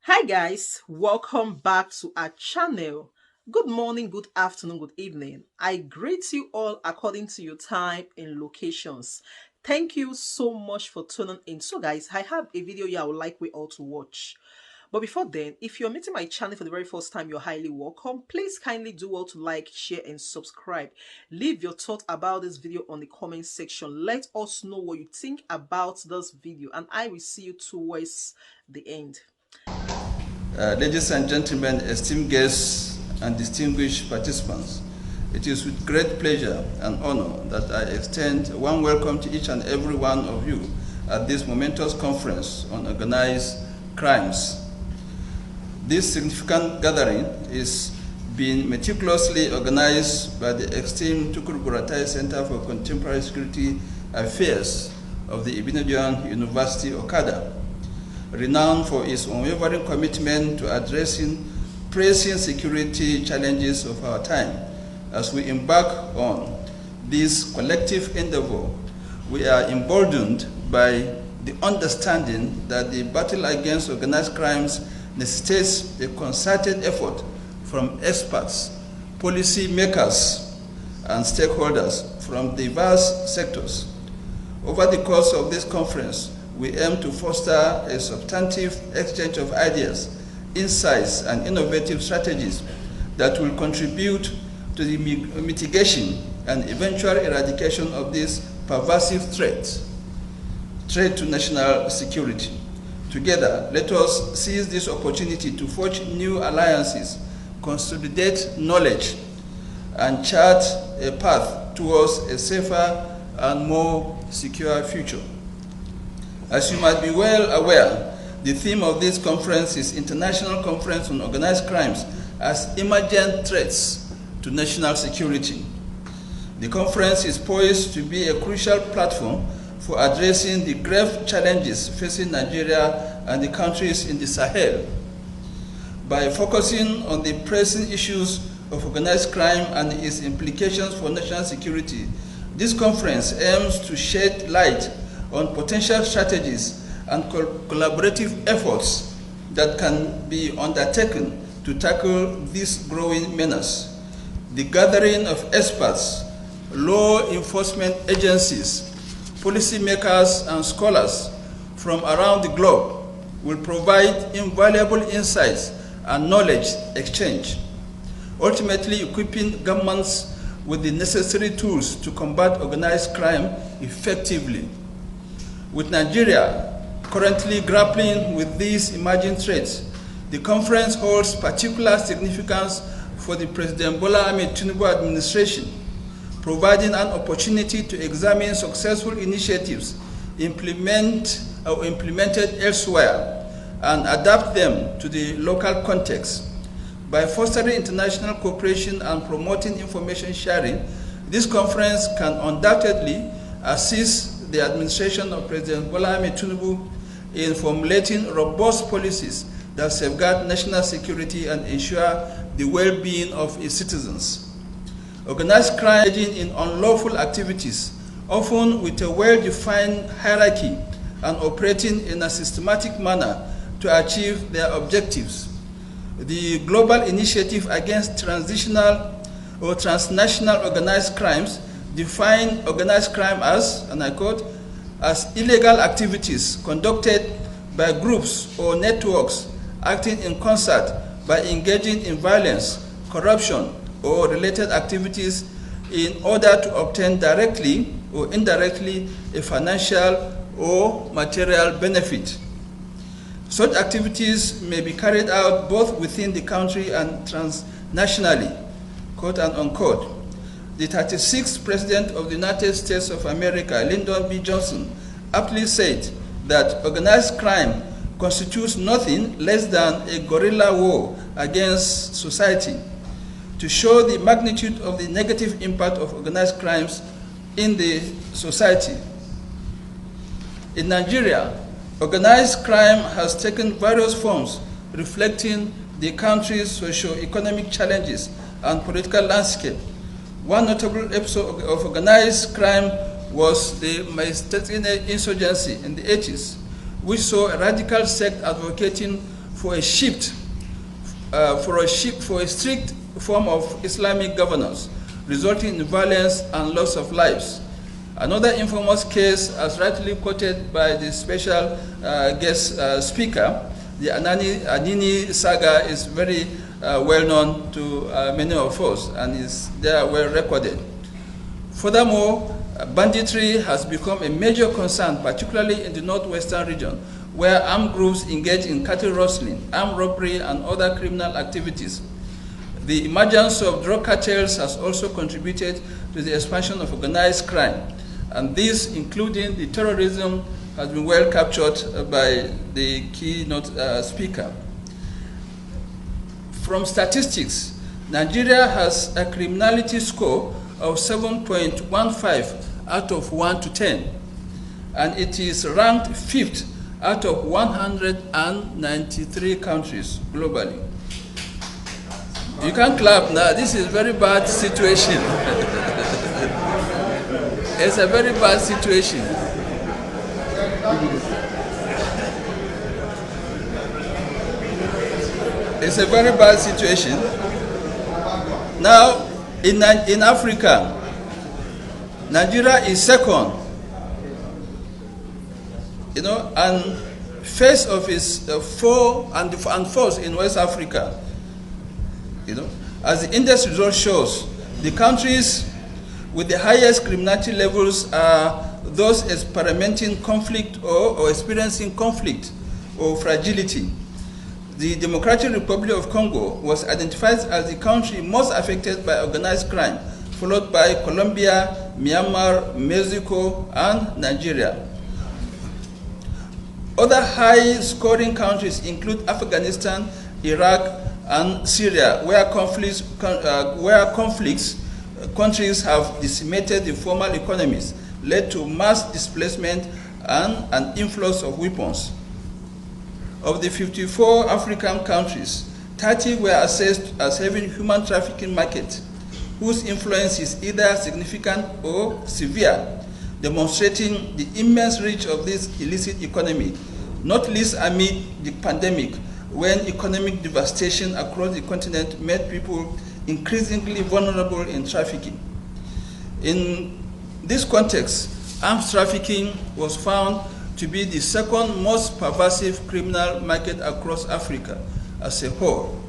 Hi guys, welcome back to our channel. Good morning, good afternoon, good evening. I greet you all according to your time and locations. Thank you so much for tuning in. So guys, I have a video here I would like we all to watch. But before then, if you're meeting my channel for the very first time, you're highly welcome. Please kindly do well to like, share and subscribe. Leave your thought about this video on the comment section. Let us know what you think about this video and I will see you towards the end. Ladies and gentlemen, esteemed guests and distinguished participants, it is with great pleasure and honor that I extend a warm welcome to each and every one of you at this momentous conference on organized crimes. This significant gathering is being meticulously organized by the esteemed Tukur Buratai Center for Contemporary Security Affairs of the Ibn University, Okada, renowned for its unwavering commitment to addressing pressing security challenges of our time. As we embark on this collective endeavor, we are emboldened by the understanding that the battle against organized crimes necessitates a concerted effort from experts, policy makers, and stakeholders from diverse sectors. Over the course of this conference, we aim to foster a substantive exchange of ideas, insights, and innovative strategies that will contribute to the mitigation and eventual eradication of this pervasive threat to national security. Together, let us seize this opportunity to forge new alliances, consolidate knowledge, and chart a path towards a safer and more secure future. As you might be well aware, the theme of this conference is International Conference on Organized Crimes as Emergent Threats to National Security. The conference is poised to be a crucial platform for addressing the grave challenges facing Nigeria and the countries in the Sahel. By focusing on the pressing issues of organized crime and its implications for national security, this conference aims to shed light on potential strategies and collaborative efforts that can be undertaken to tackle this growing menace. The gathering of experts, law enforcement agencies, policymakers, and scholars from around the globe will provide invaluable insights and knowledge exchange, ultimately equipping governments with the necessary tools to combat organized crime effectively. With Nigeria currently grappling with these emerging threats, the conference holds particular significance for the President Bola Ahmed Tinubu administration, providing an opportunity to examine successful initiatives implemented elsewhere and adapt them to the local context. By fostering international cooperation and promoting information sharing, this conference can undoubtedly assist the administration of President Bola Ahmed Tinubu in formulating robust policies that safeguard national security and ensure the well-being of its citizens. Organized crime engaging in unlawful activities, often with a well-defined hierarchy and operating in a systematic manner to achieve their objectives. The Global Initiative Against Transitional or Transnational Organized Crimes define organized crime as, and I quote, as illegal activities conducted by groups or networks acting in concert by engaging in violence, corruption, or related activities in order to obtain directly or indirectly a financial or material benefit. Such activities may be carried out both within the country and transnationally, quote and unquote. The 36th President of the United States of America, Lyndon B. Johnson, aptly said that organized crime constitutes nothing less than a guerrilla war against society, to show the magnitude of the negative impact of organized crimes in the society. In Nigeria, organized crime has taken various forms reflecting the country's socio-economic challenges and political landscape. One notable episode of organized crime was the Maistetsine insurgency in the 80s, which saw a radical sect advocating for a shift, for a strict form of Islamic governance, resulting in violence and loss of lives. Another infamous case, as rightly quoted by the special guest speaker, the Anini saga is very well known to many of us and is there well recorded. Furthermore, banditry has become a major concern, particularly in the northwestern region, where armed groups engage in cattle rustling, armed robbery, and other criminal activities. The emergence of drug cartels has also contributed to the expansion of organized crime, and this, including the terrorism, has been well captured by the keynote speaker. From statistics, Nigeria has a criminality score of 7.15 out of 1 to 10, and it is ranked 5th out of 193 countries globally. You can't clap now, this is a very bad situation. It's a very bad situation. It's a very bad situation. Now, in Africa, Nigeria is second, and first of its four and fourth in West Africa. As the index result shows, the countries with the highest criminality levels are those experiencing conflict or experiencing conflict or fragility. The Democratic Republic of Congo was identified as the country most affected by organized crime, followed by Colombia, Myanmar, Mexico, and Nigeria. Other high-scoring countries include Afghanistan, Iraq, and Syria, where countries have decimated the formal economies, led to mass displacement and an influx of weapons. Of the 54 African countries, 30 were assessed as having human trafficking markets, whose influence is either significant or severe, demonstrating the immense reach of this illicit economy, not least amid the pandemic, when economic devastation across the continent made people increasingly vulnerable in trafficking. In this context, arms trafficking was found to be the second most pervasive criminal market across Africa as a whole.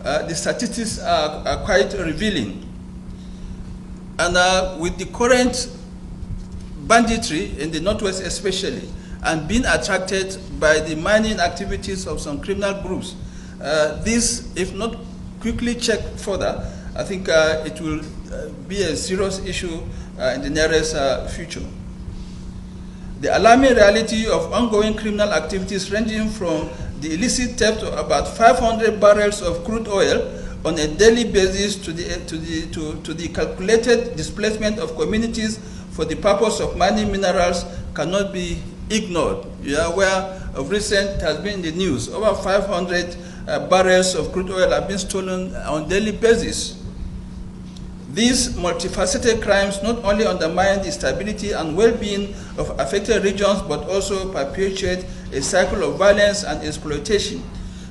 The statistics are quite revealing. And with the current banditry in the Northwest especially, and being attracted by the mining activities of some criminal groups, this, if not quickly checked further, I think it will be a serious issue in the nearest future. The alarming reality of ongoing criminal activities ranging from the illicit theft of about 500 barrels of crude oil on a daily basis to the calculated displacement of communities for the purpose of mining minerals cannot be ignored. You are aware of recent, has been in the news, over 500 barrels of crude oil have been stolen on a daily basis. These multifaceted crimes not only undermine the stability and well-being of affected regions, but also perpetuate a cycle of violence and exploitation.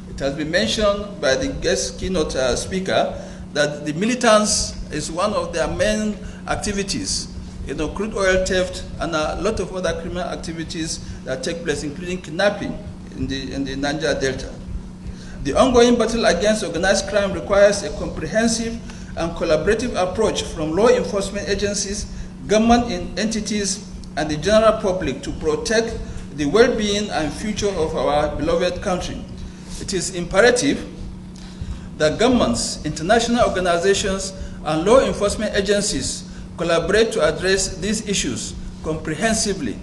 It has been mentioned by the guest keynote speaker that the militants is one of their main activities. Crude oil theft and a lot of other criminal activities that take place, including kidnapping in the Niger Delta. The ongoing battle against organized crime requires a comprehensive and collaborative approach from law enforcement agencies, government entities, and the general public to protect the well-being and future of our beloved country. It is imperative that governments, international organizations, and law enforcement agencies collaborate to address these issues comprehensively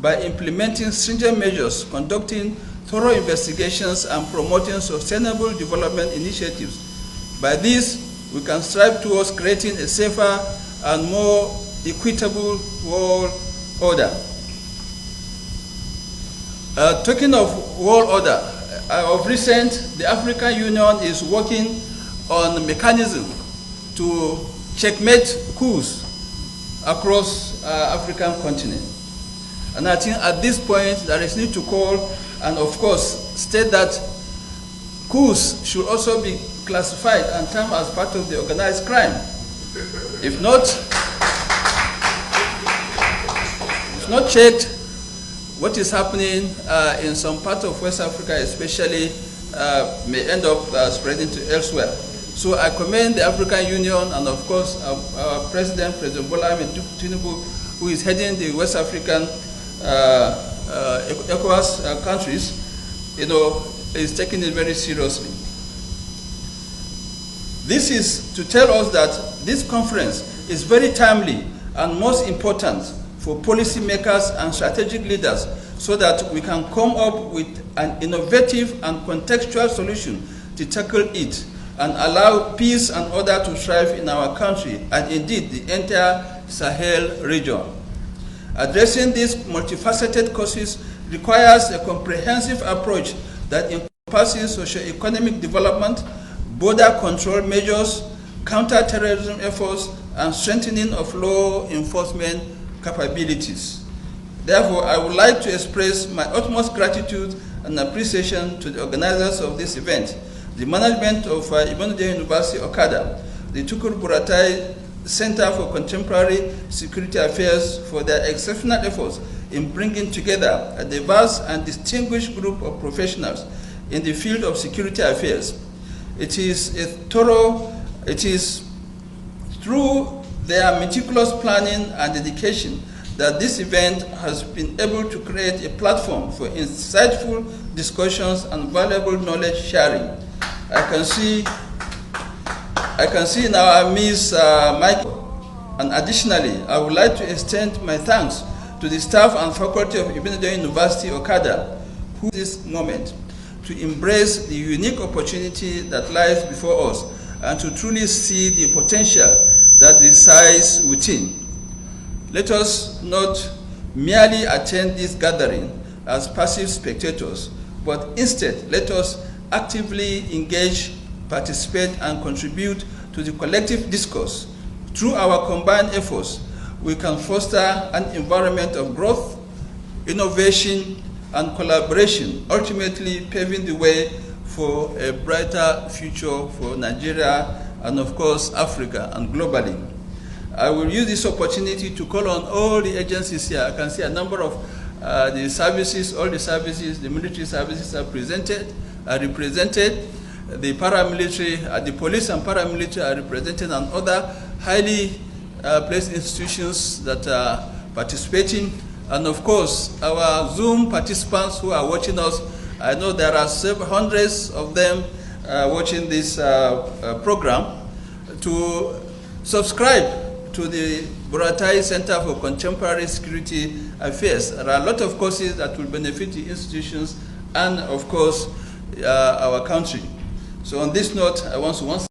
by implementing stringent measures, conducting thorough investigations, and promoting sustainable development initiatives. By this, we can strive towards creating a safer and more equitable world order. Talking of world order, of recent, the African Union is working on a mechanism to checkmate coups across African continent. And I think at this point there is need to call, and of course state that coups should also be classified and termed as part of the organized crime. If not checked, what is happening in some part of West Africa especially may end up spreading to elsewhere. So I commend the African Union and of course our President Bola Ahmed Tinubu, who is heading the West African ECOWAS countries, is taking it very seriously. This is to tell us that this conference is very timely and most important for policymakers and strategic leaders so that we can come up with an innovative and contextual solution to tackle it and allow peace and order to thrive in our country and indeed the entire Sahel region. Addressing these multifaceted causes requires a comprehensive approach that encompasses socio-economic development, border control measures, counter-terrorism efforts, and strengthening of law enforcement capabilities. Therefore, I would like to express my utmost gratitude and appreciation to the organizers of this event, the management of Ibadan University Okada, the Tukur Buratai Center for Contemporary Security Affairs for their exceptional efforts in bringing together a diverse and distinguished group of professionals in the field of security affairs. It is through their meticulous planning and dedication that this event has been able to create a platform for insightful discussions and valuable knowledge sharing. I can see in our midst Michael, and additionally, I would like to extend my thanks to the staff and faculty of Ibadan University Okada, who this moment to embrace the unique opportunity that lies before us and to truly see the potential that resides within. Let us not merely attend this gathering as passive spectators, but instead let us actively engage, participate, and contribute to the collective discourse. Through our combined efforts, we can foster an environment of growth, innovation, and collaboration, ultimately paving the way for a brighter future for Nigeria and, of course, Africa and globally. I will use this opportunity to call on all the agencies here. I can see a number of the services, all the services, the military services are represented, the paramilitary, the police and paramilitary are represented, and other highly placed institutions that are participating. And of course, our Zoom participants who are watching us, I know there are several hundreds of them watching this program, to subscribe to the Buratai Center for Contemporary Security Affairs. There are a lot of courses that will benefit the institutions and, of course, our country. So on this note, I want to once